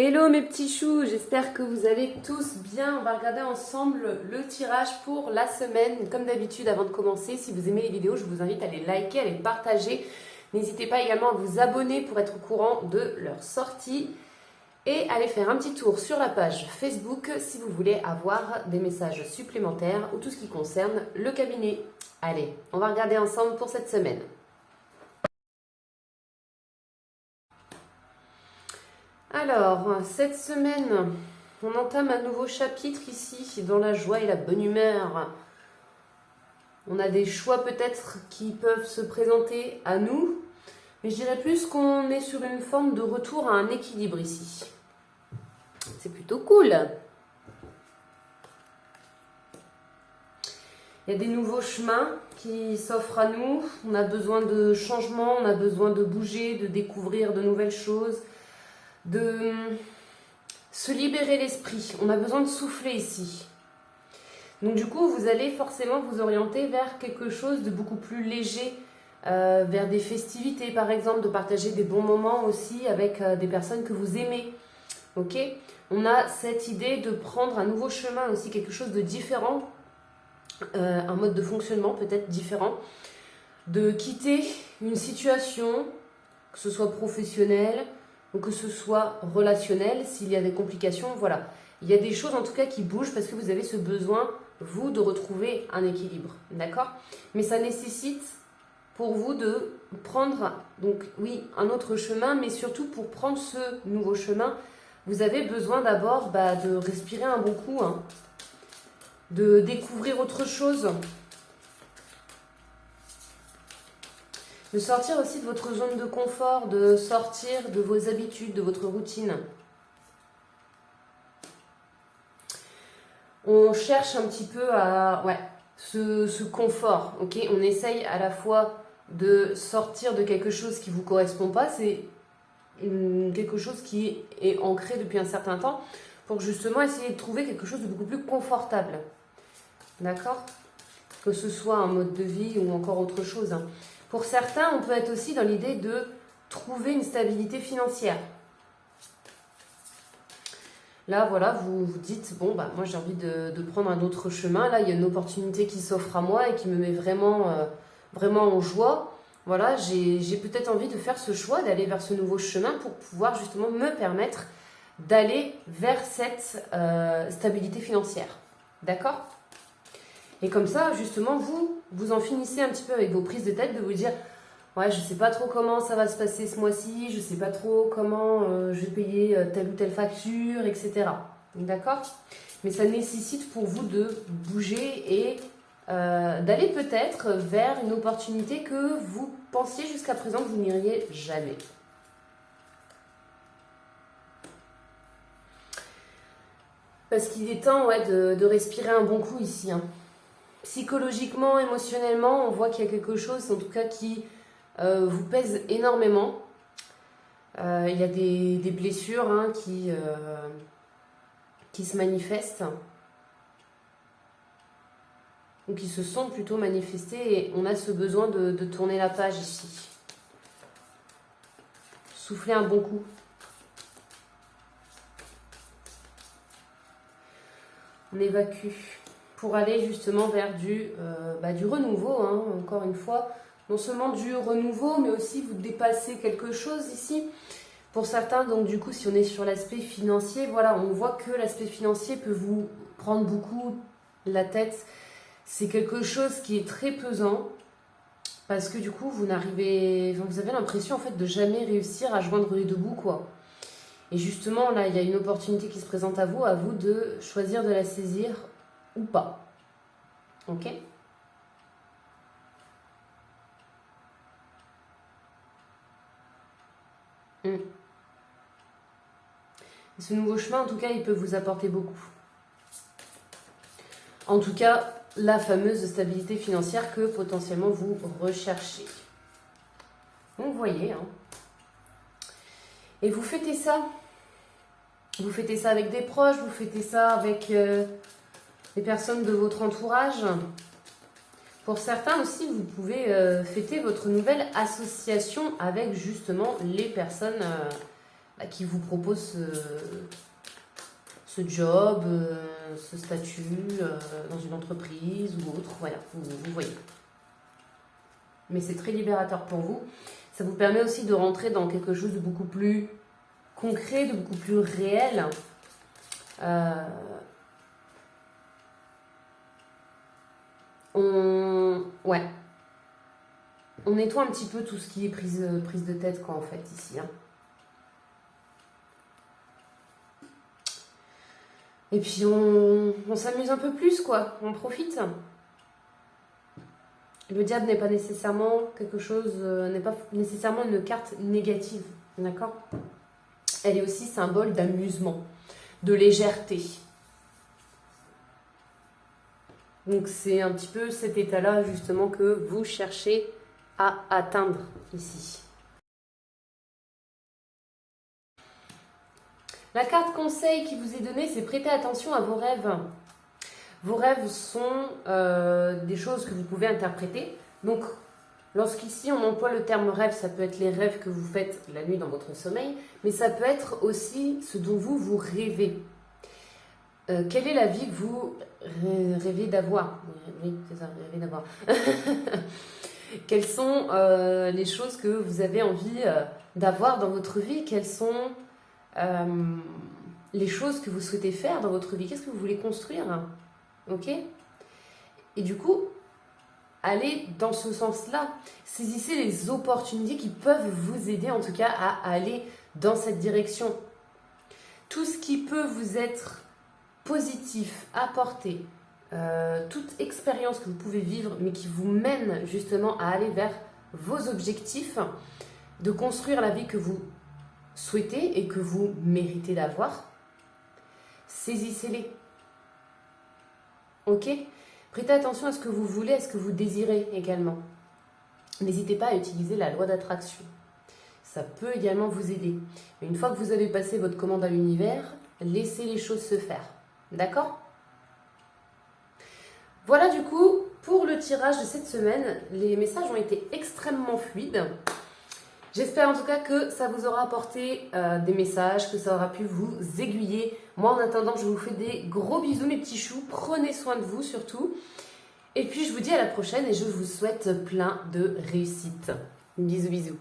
Hello mes petits choux, j'espère que vous allez tous bien. On va regarder ensemble le tirage pour la semaine. Comme d'habitude, avant de commencer, si vous aimez les vidéos, je vous invite à les liker, à les partager. N'hésitez pas également à vous abonner pour être au courant de leur sortie. Et à aller faire un petit tour sur la page Facebook si vous voulez avoir des messages supplémentaires ou tout ce qui concerne le cabinet. Allez, on va regarder ensemble pour cette semaine. Alors, cette semaine, on entame un nouveau chapitre ici, dans la joie et la bonne humeur. On a des choix peut-être qui peuvent se présenter à nous, mais je dirais plus qu'on est sur une forme de retour à un équilibre ici. C'est plutôt cool. Il y a des nouveaux chemins qui s'offrent à nous. On a besoin de changement, on a besoin de bouger, de découvrir de nouvelles choses, de se libérer l'esprit. On a besoin de souffler ici. Donc du coup, vous allez forcément vous orienter vers quelque chose de beaucoup plus léger, vers des festivités par exemple, de partager des bons moments aussi avec des personnes que vous aimez. Ok ? On a cette idée de prendre un nouveau chemin aussi, quelque chose de différent, un mode de fonctionnement peut-être différent, de quitter une situation, que ce soit professionnelle, ou que ce soit relationnel, s'il y a des complications, voilà. Il y a des choses en tout cas qui bougent parce que vous avez ce besoin, vous, de retrouver un équilibre, d'accord? Mais ça nécessite pour vous de prendre, donc oui, un autre chemin, mais surtout pour prendre ce nouveau chemin, vous avez besoin d'abord de respirer un bon coup, hein, de découvrir autre chose, de sortir aussi de votre zone de confort, de sortir de vos habitudes, de votre routine. On cherche un petit peu à ce confort, ok? On essaye à la fois de sortir de quelque chose qui ne vous correspond pas, c'est quelque chose qui est ancré depuis un certain temps, pour justement essayer de trouver quelque chose de beaucoup plus confortable. D'accord? Que ce soit un mode de vie ou encore autre chose, hein. Pour certains, on peut être aussi dans l'idée de trouver une stabilité financière. Là, voilà, vous vous dites, bon, moi j'ai envie de prendre un autre chemin. Là, il y a une opportunité qui s'offre à moi et qui me met vraiment, vraiment en joie. Voilà, j'ai peut-être envie de faire ce choix, d'aller vers ce nouveau chemin pour pouvoir justement me permettre d'aller vers cette stabilité financière. D'accord ? Et comme ça, justement, vous en finissez un petit peu avec vos prises de tête, de vous dire « Ouais, je ne sais pas trop comment ça va se passer ce mois-ci, je ne sais pas trop comment je vais payer telle ou telle facture, etc. » D'accord ? Mais ça nécessite pour vous de bouger et d'aller peut-être vers une opportunité que vous pensiez jusqu'à présent que vous n'iriez jamais. Parce qu'il est temps de respirer un bon coup ici, hein. Psychologiquement, émotionnellement, on voit qu'il y a quelque chose, en tout cas, qui vous pèse énormément. Il y a des blessures, hein, qui se manifestent, ou qui se sont plutôt manifestées, et on a ce besoin de tourner la page ici. Souffler un bon coup. On évacue. Pour aller justement vers du renouveau, hein, encore une fois. Non seulement du renouveau, mais aussi vous dépassez quelque chose ici. Pour certains, donc du coup, si on est sur l'aspect financier, voilà, on voit que l'aspect financier peut vous prendre beaucoup la tête. C'est quelque chose qui est très pesant, parce que du coup, vous avez l'impression en fait de jamais réussir à joindre les deux bouts, quoi. Et justement, là, il y a une opportunité qui se présente à vous de choisir de la saisir ou pas. Ok ? Ce nouveau chemin, en tout cas, il peut vous apporter beaucoup. En tout cas, la fameuse stabilité financière que potentiellement vous recherchez. Donc, vous voyez, hein. Et vous fêtez ça. Vous fêtez ça avec des proches, vous fêtez ça avec les personnes de votre entourage. Pour certains aussi, vous pouvez fêter votre nouvelle association avec justement les personnes qui vous propose ce job, ce statut dans une entreprise ou autre. Voilà, vous voyez. Mais c'est très libérateur pour vous. Ça vous permet aussi de rentrer dans quelque chose de beaucoup plus concret, de beaucoup plus réel. Ouais. On nettoie un petit peu tout ce qui est prise de tête, quoi, en fait, ici. Hein. Et puis, on s'amuse un peu plus, quoi. On profite. Le diable n'est pas nécessairement quelque chose, n'est pas nécessairement une carte négative, d'accord? Elle est aussi symbole d'amusement, de légèreté. Donc c'est un petit peu cet état-là justement que vous cherchez à atteindre ici. La carte conseil qui vous est donnée, c'est prêter attention à vos rêves. Vos rêves sont des choses que vous pouvez interpréter. Donc, lorsqu'ici on emploie le terme rêve, ça peut être les rêves que vous faites la nuit dans votre sommeil, mais ça peut être aussi ce dont vous rêvez. Quelle est la vie que vous rêvez d'avoir? Oui, c'est ça, rêvez d'avoir. Quelles sont les choses que vous avez envie d'avoir dans votre vie? Quelles sont les choses que vous souhaitez faire dans votre vie? Qu'est-ce que vous voulez construire? Ok? Et du coup, allez dans ce sens-là. Saisissez les opportunités qui peuvent vous aider en tout cas à aller dans cette direction. Tout ce qui peut vous être positif, apporter, toute expérience que vous pouvez vivre mais qui vous mène justement à aller vers vos objectifs, de construire la vie que vous souhaitez et que vous méritez d'avoir, saisissez-les. Ok? Prêtez attention à ce que vous voulez, à ce que vous désirez également. N'hésitez pas à utiliser la loi d'attraction. Ça peut également vous aider. Mais une fois que vous avez passé votre commande à l'univers, laissez les choses se faire. D'accord? Voilà du coup pour le tirage de cette semaine. Les messages ont été extrêmement fluides. J'espère en tout cas que ça vous aura apporté des messages, que ça aura pu vous aiguiller. Moi en attendant, je vous fais des gros bisous mes petits choux. Prenez soin de vous surtout. Et puis je vous dis à la prochaine et je vous souhaite plein de réussite. Bisous bisous.